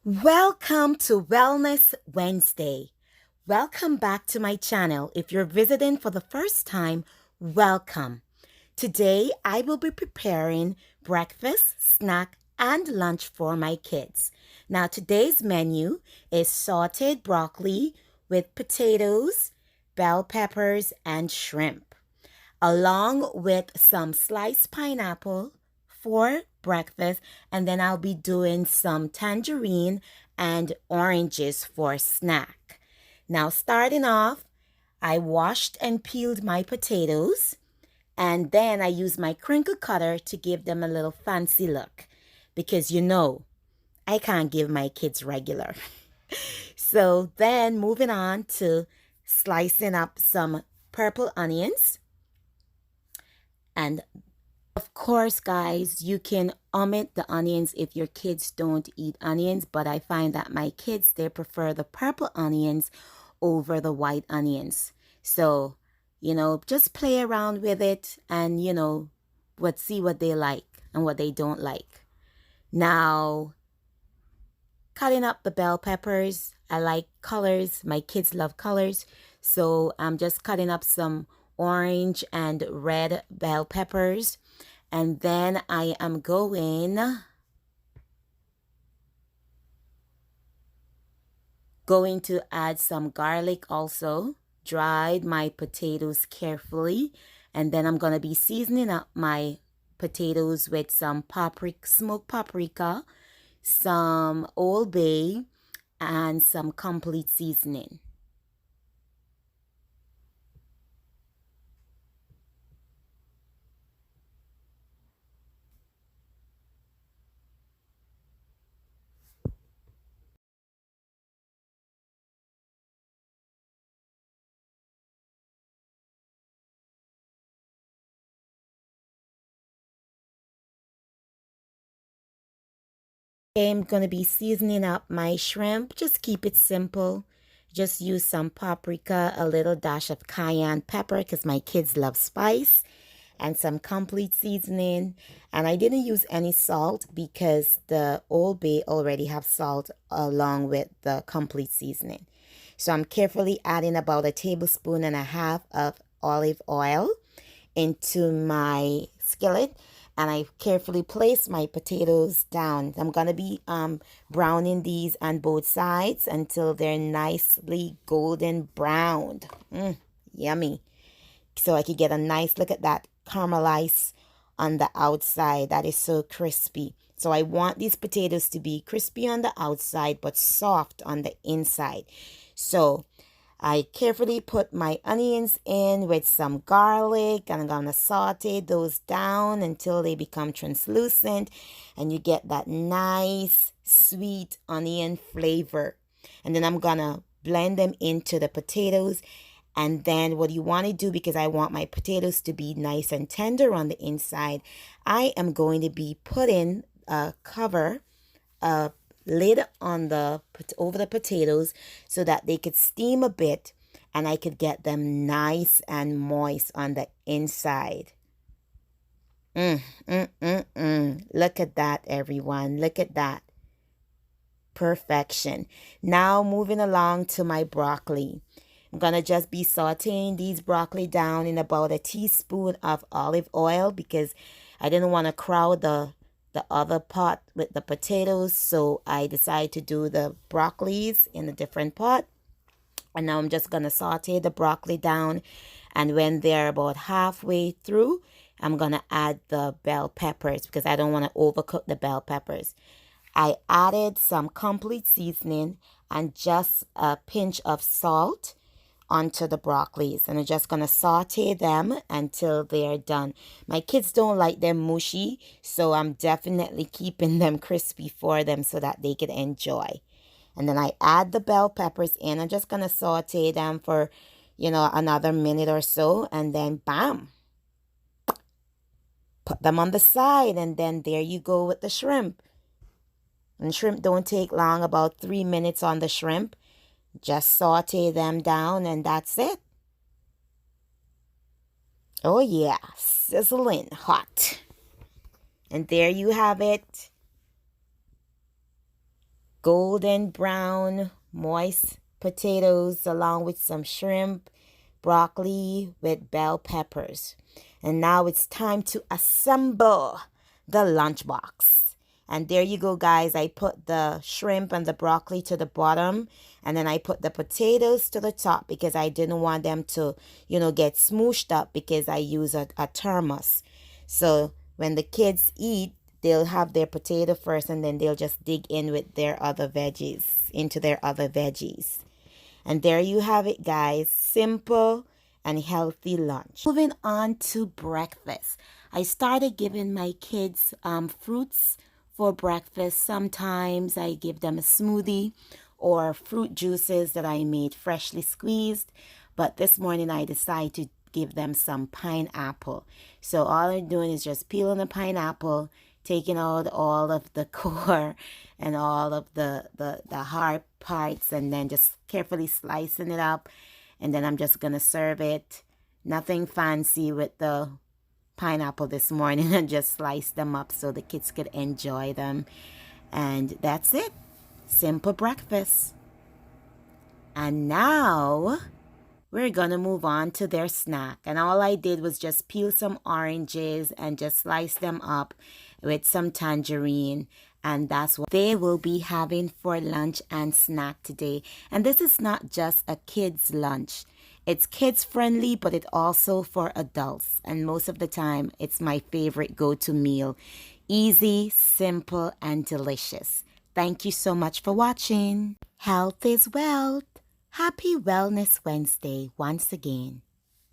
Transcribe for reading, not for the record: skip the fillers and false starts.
Welcome to Wellness Wednesday. Welcome back to my channel. If you're visiting for the first time, welcome. Today, I will be preparing breakfast, snack, and lunch for my kids. Now, today's menu is sauteed broccoli with potatoes, bell peppers, and shrimp, along with some sliced pineapple for breakfast. And then I'll be doing some tangerine and oranges for snack. Now, starting off, I washed and peeled my potatoes, and then I used my crinkle cutter to give them a little fancy look because I can't give my kids regular. So then moving on to slicing up some purple onions. And of course, guys, you can omit the onions if your kids don't eat onions, but I find that my kids, they prefer the purple onions over the white onions. So, just play around with it and, see what they like and what they don't like. Now, cutting up the bell peppers. I like colors. My kids love colors. So I'm just cutting up some orange and red bell peppers. And then I am going to add some garlic also. Dried my potatoes carefully. And then I'm going to be seasoning up my potatoes with some smoked paprika, some Old Bay, and some complete seasoning. I'm going to be seasoning up my shrimp. Just keep it simple. Just use some paprika, a little dash of cayenne pepper because my kids love spice, and some complete seasoning. And I didn't use any salt because the Old Bay already have salt along with the complete seasoning. So I'm carefully adding about 1.5 tablespoons of olive oil into my skillet, and I carefully place my potatoes down. I'm going to be browning these on both sides until they're nicely golden browned. Yummy. So I could get a nice look at that caramelized on the outside. That is so crispy. So I want these potatoes to be crispy on the outside but soft on the inside. So I carefully put my onions in with some garlic, and I'm going to saute those down until they become translucent and you get that nice sweet onion flavor. And then I'm going to blend them into the potatoes. And then what you want to do, because I want my potatoes to be nice and tender on the inside, I am going to be putting a lid on over the potatoes so that they could steam a bit and I could get them nice and moist on the inside. Look at that, everyone. Look at that. Perfection. Now moving along to my broccoli. I'm going to just be sauteing these broccoli down in about 1 teaspoon of olive oil because I didn't want to crowd the other pot with the potatoes, so I decided to do the broccolis in a different pot. And now I'm just going to saute the broccoli down, and when they're about halfway through, I'm going to add the bell peppers because I don't want to overcook the bell peppers. I added some complete seasoning and just a pinch of salt onto the broccolis, and I'm just going to saute them until they're done. My kids don't like them mushy, so I'm definitely keeping them crispy for them so that they can enjoy. And then I add the bell peppers in. I'm just going to saute them for, another minute or so, and then bam, put them on the side, and then there you go with the shrimp. And shrimp don't take long, about 3 minutes on the shrimp. Just saute them down and that's it. Oh yeah, sizzling hot. And there you have it. golden brown moist potatoes along with some shrimp, broccoli with bell peppers. And now it's time to assemble the lunchbox. And there you go, guys. I put the shrimp and the broccoli to the bottom, and then I put the potatoes to the top because I didn't want them to, get smooshed up because I use a thermos. So when the kids eat, they'll have their potato first and then they'll just dig in with their other veggies, into their other veggies. And there you have it, guys. Simple and healthy lunch. Moving on to breakfast. I started giving my kids fruits for breakfast. Sometimes I give them a smoothie or fruit juices that I made freshly squeezed. But this morning I decided to give them some pineapple. So all I'm doing is just peeling the pineapple, taking out all of the core and all of the hard parts, and then just carefully slicing it up. And then I'm just going to serve it. Nothing fancy with the pineapple this morning, and just slice them up so the kids could enjoy them. And that's it. Simple breakfast. And now we're gonna move on to their snack. And all I did was just peel some oranges and just slice them up with some tangerine. And that's what they will be having for lunch and snack today. And this is not just a kid's lunch. It's kids friendly, but it's also for adults. And most of the time, it's my favorite go-to meal. Easy, simple, and delicious. Thank you so much for watching. Health is wealth. Happy Wellness Wednesday once again.